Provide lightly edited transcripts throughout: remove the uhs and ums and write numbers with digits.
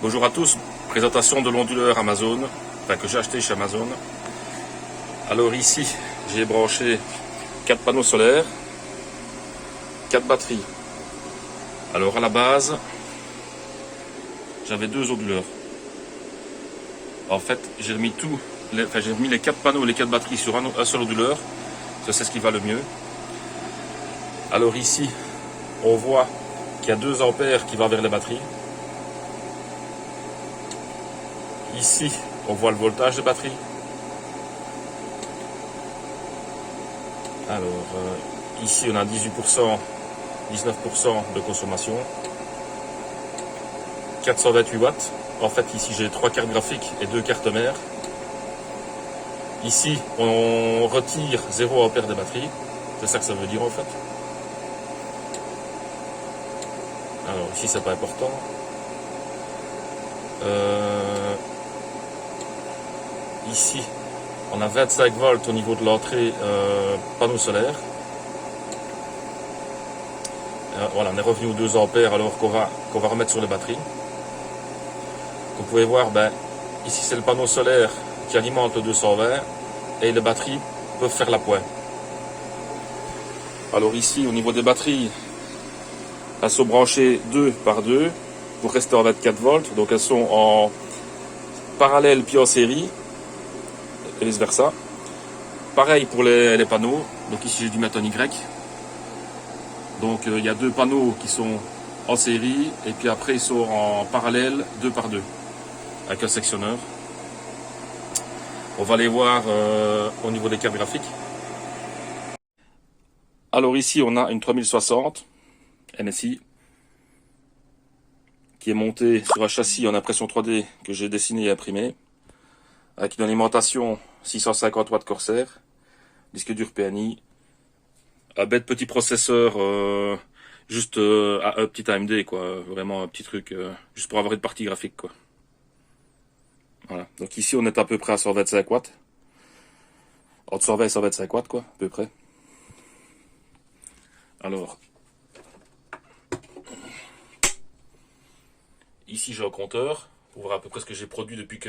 Bonjour à tous, présentation de l'onduleur Amazon, enfin que j'ai acheté chez Amazon. Alors ici, j'ai branché 4 panneaux solaires, 4 batteries. Alors à la base, j'avais 2 onduleurs. En fait, j'ai remis j'ai remis les 4 panneaux et les 4 batteries sur un seul onduleur. Ça, c'est ce qui va le mieux. Alors ici, on voit qu'il y a 2 ampères qui vont vers les batteries. Ici, on voit le voltage de batterie. Alors, ici, on a 18%, 19% de consommation. 428 watts. En fait, ici, j'ai 3 cartes graphiques et 2 cartes mères. Ici, on retire 0 ampère de batterie. C'est ça que ça veut dire, en fait. Alors, ici, c'est pas important. Ici, on a 25 volts au niveau de l'entrée panneau solaire. Voilà, on est revenu aux 2 ampères alors qu'on va remettre sur les batteries. Vous pouvez voir, ici c'est le panneau solaire qui alimente le 220 et les batteries peuvent faire l'appoint. Alors ici, au niveau des batteries, elles sont branchées 2 par 2 pour rester en 24 volts. Donc elles sont en parallèle puis en série. Et vice versa. Pareil pour les panneaux. Donc ici j'ai dû mettre un Y. Donc il y a 2 panneaux qui sont en série et puis après ils sont en parallèle 2 par 2 avec un sectionneur. On va les voir au niveau des cartes graphiques. Alors ici on a une 3060 MSI qui est montée sur un châssis en impression 3D que j'ai dessiné et imprimé, avec une alimentation 650 watts Corsair, disque dur PNI, un bête petit processeur, juste un petit AMD, quoi, vraiment un petit truc, juste pour avoir une partie graphique, quoi. Voilà, donc ici on est à peu près à 125 watts, entre 120 et 125 watts, quoi, à peu près. Alors, ici j'ai un compteur, pour voir à peu près ce que j'ai produit depuis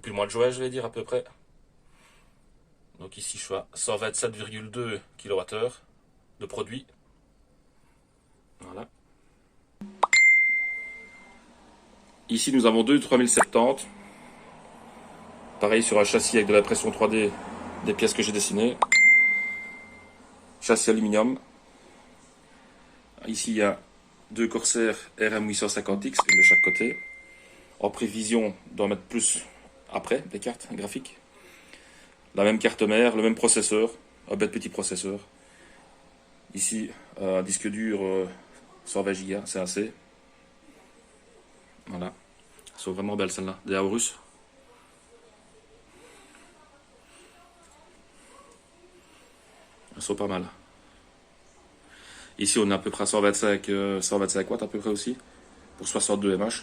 le mois de juin, je vais dire à peu près. Donc ici je suis à 127,2 kWh de produit. Voilà. Ici nous avons 2 3070. Pareil sur un châssis avec de l'impression 3D des pièces que j'ai dessinées. Châssis aluminium. Ici il y a 2 Corsair RM850X, une de chaque côté. En prévision d'en mettre plus après, des cartes graphiques. La même carte mère, le même processeur, un bête petit processeur. Ici, un disque dur 120 Go, c'est assez. Voilà. Elles sont vraiment belles celles-là, des Aorus. Elles sont pas mal. Ici, on est à peu près à 125 watts à peu près aussi, pour 62 mH.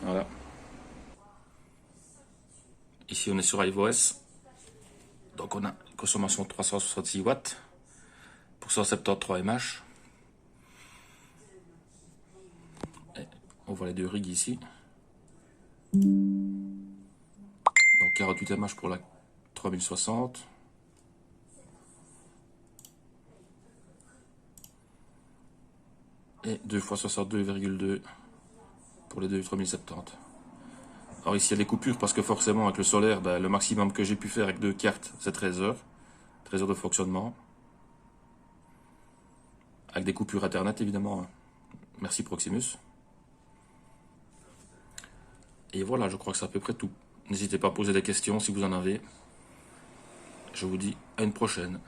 Voilà. Ici, on est sur iOS. Donc, on a une consommation de 366 watts pour 173 mH. Et on voit les 2 rigs ici. Donc, 48 mH pour la 3060. Et 2 x 62,2 pour les 2 3070. Alors ici il y a des coupures parce que forcément avec le solaire, le maximum que j'ai pu faire avec 2 cartes c'est 13 heures. 13 heures de fonctionnement. Avec des coupures internet évidemment. Merci Proximus. Et voilà, je crois que c'est à peu près tout. N'hésitez pas à poser des questions si vous en avez. Je vous dis à une prochaine.